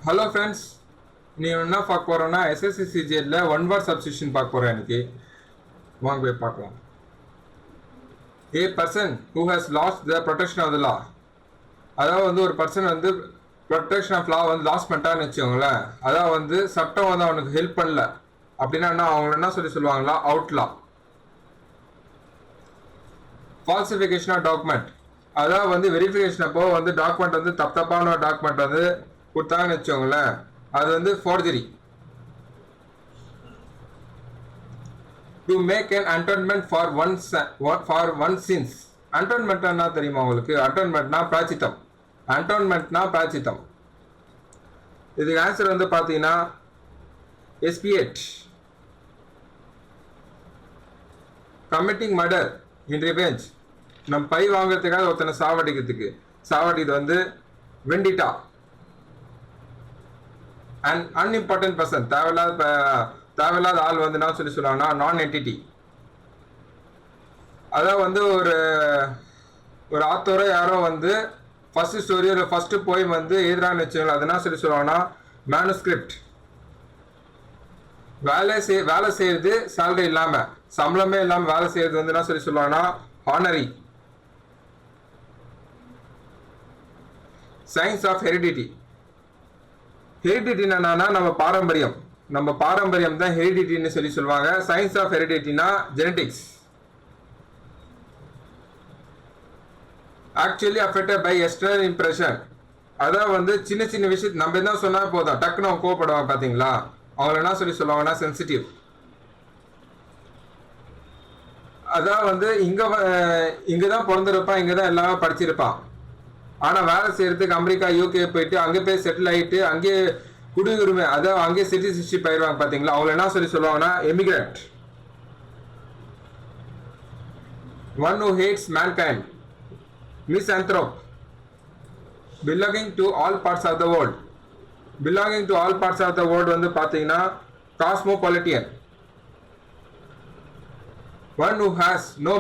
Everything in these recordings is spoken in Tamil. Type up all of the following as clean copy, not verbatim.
ஹலோ ஃப்ரெண்ட்ஸ், நீ என்ன பார்க்க போகிறோன்னா எஸ்எஸ்சிசிஜியில் ஒன் வேர்ட் சப்ஸ்டியூஷன் பார்க்க போகிறேன். எனக்கு வாங்க போய் பார்க்கலாம். A person who has lost the protection of the law, அதாவது வந்து ஒரு பர்சன் வந்து ப்ரொடெக்ஷன் ஆஃப் லா வந்து லாஸ் பண்ணிட்டான்னு வச்சுக்கோங்களேன். அதாவது வந்து சட்டம் வந்து அவனுக்கு ஹெல்ப் பண்ணல அப்படின்னா என்ன அவங்கள என்ன சொல்லுவாங்களா, அவுட்லா. ஃபால்சிஃபிகேஷன் ஆஃப் டாக்குமெண்ட், அதாவது வந்து வெரிஃபிகேஷன் அப்போ வந்து டாக்குமெண்ட் வந்து தப்பான டாக்குமெண்ட் வந்து கொடுத்தாங்கன்னு வச்சோங்களேன், அது வந்து forgery. To make an atonement for one sins. Atonement என்ன தெரியுமா உங்களுக்கு? அட்டோன்மெண்ட்னா பிராச்சித்தம். அட்டோன்மெண்ட்னா பிராச்சித்தம். இதுக்கு ஆன்சர் வந்து பார்த்தீங்கன்னா எஸ்பியேட். கமிட்டிங் மர்டர் இன் ரிவெஞ்ச், நம்ம பை வாங்குறதுக்காக ஒருத்தனை சாவடிக்கிறது வந்து வெண்டிட்டா. அண்ட் அன்இம்பார்ட்டன்ட் பர்சன், தேவையில்லாத ஆள் வந்து என்ன சொல்லுவாங்கன்னா நான் என்டிட்டி. அதான் வந்து ஒரு ஆத்தோரோ யாரோ வந்து ஃபர்ஸ்ட் ஸ்டோரி ஒரு ஃபர்ஸ்ட் போய் வந்து எதிரான வச்சுங்களா, அது என்ன சொல்லுவாங்கன்னா மேனுஸ்கிரிப்ட். வேலை செய்யறது சேலரி இல்லாம, சம்பளமே இல்லாம வேலை செய்யறது வந்து என்ன சொல்லுவாங்கன்னா honorary. Science of heredity. Heredity என்னன்னா நம்ம பாரம்பரியம் தான் ஹெரிடிட்டின்னு சொல்லுவாங்க. சயின்ஸ் ஆஃப் ஹெரிடிட்டினா genetics. Actually affected by external impression, அதான் வந்து சின்ன விஷயம் நம்ம என்ன சொன்னா போதும் டக்குன்னு அவங்க கோவப்படுவாங்க பாத்தீங்களா, அவங்க என்ன சொல்லுவாங்கன்னா சென்சிட்டிவ். அதான் வந்து இங்கதான் பிறந்திருப்பான், இங்கதான் எல்லாம் படிச்சிருப்பான். ஆனா வேலை செய்யறதுக்கு அமெரிக்கா யூகே போயிட்டு அங்கே போய் செட்டில் ஆகிட்டு அங்கேயே குடியுரிமை, அதாவது அங்கேயே சிட்டிசன்ஷிப் ஆயிடுவாங்க பாத்தீங்களா, அவங்க என்ன சொல்லுவாங்கன்னா emigrant. One who hates mankind, misanthrope. Belonging to all parts of the world வந்து பாத்தீங்கன்னா cosmopolitan. One who has no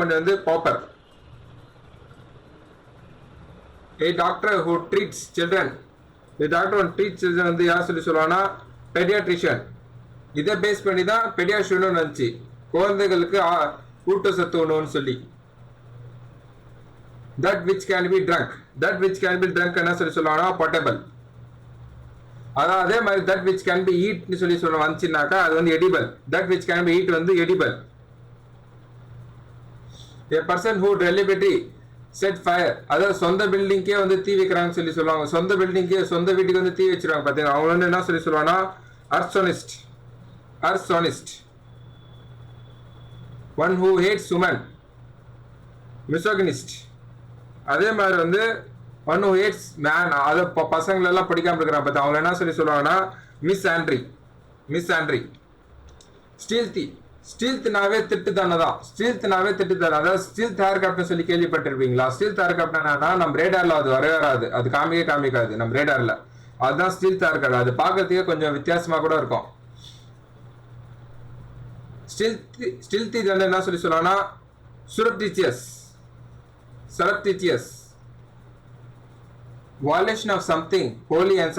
money வந்து pauper. A doctor who treats children வந்து யார் சொல்லுவாங்கன்னா பெடியாட்ரிஷியன். இதை பேஸ் பண்ணி தான் பெடியாட்ரிஷியன் வந்துச்சு, குழந்தைகளுக்கு ஊட்டச்சத்து உணவுன்னு சொல்லி. that which can be drunk என்ன சொல்லுவாங்கன்னா potable. அதான் அதே மாதிரி that which can be eat சொல்ல வந்துச்சுனாக்கா அது வந்து edible. that which can be eat வந்து edible. a person who deliberately set fire, அதாவது சொந்த பில்டிங்கே வந்து தீ வைக்கிறாங்கன்னு சொல்லுவாங்க. சொந்த வீட்டுக்கு வந்து தீ வச்சிருவாங்க பார்த்தீங்கன்னா அவங்க வந்து என்ன சொல்லுவாங்கன்னா arsonist. One who hates woman, misogynist. அதே மாதிரி வந்து ஒன் ஹூ ஹேட்ஸ் மேன், அதை பசங்களெல்லாம் படிக்காமல் இருக்கிறாங்க பார்த்து அவங்க என்ன சொல்லுவாங்கன்னா மிஸ் ஆண்ட்ரி. ஸ்டீல்த்னாவே திட்டு தானே தான். அதாவது ஸ்டீல்த் ஹேர்கிராஃப்ட்னு சொல்லி கேள்விப்பட்டிருப்பீங்களா? ஸ்டீல்த் ஹேர்கிராஃப்ட்னா நம்ம ரேடார்ல அது வராது, அது காமிக்காது நம்ம ரேடார்ல. அதுதான் ஸ்டீல்த் ஹேர்கிராஃப்ட். அது பார்க்கறதுக்கே கொஞ்சம் வித்தியாசமா கூட இருக்கும். ஸ்டீல்த்தி என்ன சொல்லுவாங்கன்னா surreptitious. violation of something holy and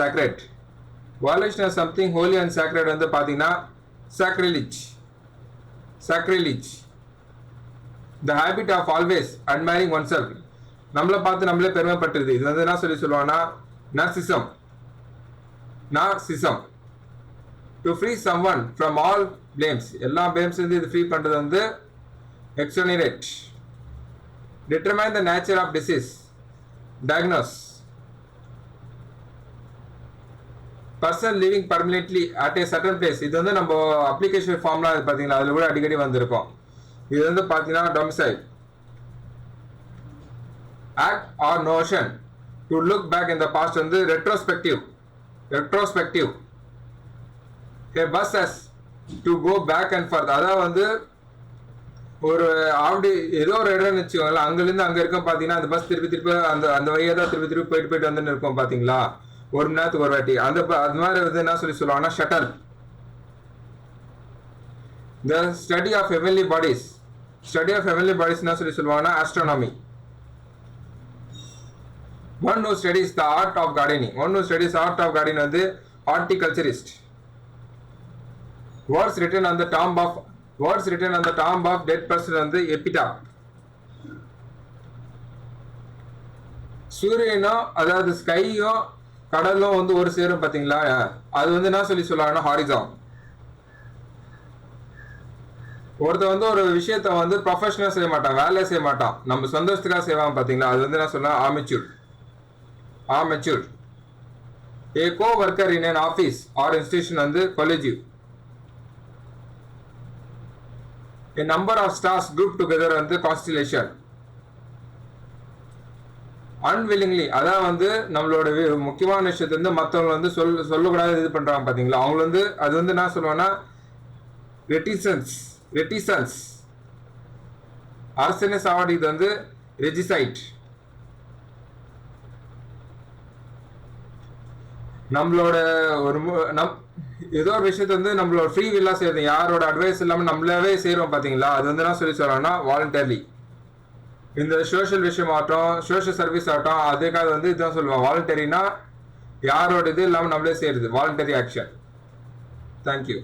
sacred வந்து பாத்தீங்கன்னா sacrilege. the habit of always admiring oneself, நம்மளை பார்த்து நம்மளே பெருமைப்பட்டுருது. இது வந்து என்ன சொல்லுவாங்கன்னா narcissism. to free someone from all blames, எல்லா blames இருந்து இது ஃப்ரீ பண்றது வந்து exonerate. determine the nature of disease, diagnose. Person living permanently at A certain place, இது வந்து நம்ம அப்ளிகேஷன் ஃபார்ம்லாம் பார்த்தீங்கன்னா அதில் கூட அடிக்கடி வந்திருக்கும். இது வந்து பார்த்தீங்கன்னா domicile. Act or notion to look back in the past வந்து retrospective. A bus has to go back and forth, அதாவது வந்து ஒரு ஆல்ரெடி ஏதோ ஒரு இடம்னு வச்சுக்கோங்களேன், அங்கிருந்து அங்கே இருக்கும் பார்த்தீங்கன்னா அந்த பஸ் திருப்பி அந்த வழியாக தான் திருப்பி போயிட்டு வந்துன்னு இருக்கும் பார்த்தீங்களா, ஒரு மணி நேரத்துக்கு ஒரு வாட்டி. அது மாதிரி வந்து என்ன சொல்லுவாங்கன்னா shuttle. the study of heavenly bodies என்ன சொல்லுவாங்கன்னா astronomy. One who studies the art of gardening. One who studies art of gardening வந்து horticulturist. Words written on the tomb of dead person வந்து epitaph. சூரியனும் அதாவது ஸ்கையும் கடலும் வந்து ஒரு சேரும் பாத்தீங்களா, அது வந்து என்ன சொல்லுவாங்கன்னா ஹாரிசான். ஒருத்தர் வந்து ஒரு விஷயத்த வந்து ப்ரொஃபஷனலா செய்ய மாட்டான், வேலையை செய்ய மாட்டான், நம்ம சந்தோஷத்துக்காக செய்வான் பாத்தீங்களா, அது வந்து என்ன சொன்னா amateur. A co worker in an office or institution வந்து colleague. A number of stars group together வந்து கான்ஸ்டலேஷன். அன்வில்லிங்லி, அதான் வந்து நம்மளோட முக்கியமான விஷயத்த வந்து மற்றவங்க வந்து சொல்லக்கூடாது இது பண்றாங்க பாத்தீங்களா, அவங்க வந்து அது வந்து என்ன சொல்லுவாங்கன்னா ரெட்டிசன்ஸ். ஆர்சனஸ் அவார்டு இது வந்து ரெஜிசைட். நம்மளோட ஒரு ஏதோ ஒரு விஷயத்த வந்து நம்மளோட ஃப்ரீ வில்லா செய்யறது, யாரோட அட்வைஸ் இல்லாம நம்மளாவே செய்யறோம் பாத்தீங்களா, அது வந்து என்ன சொல்றாங்கன்னா வாலண்டர்லி. இந்த சோஷியல் விஷயம் ஆகட்டும், சோஷியல் சர்வீஸ் ஆகட்டும், அதுக்காக வந்து இதுதான் சொல்லுவாங்க வாலண்டரினா யாரோட இது இல்லாம நம்மளே செய்யறது, வாலண்டரி ஆக்ஷன். தேங்க்யூ.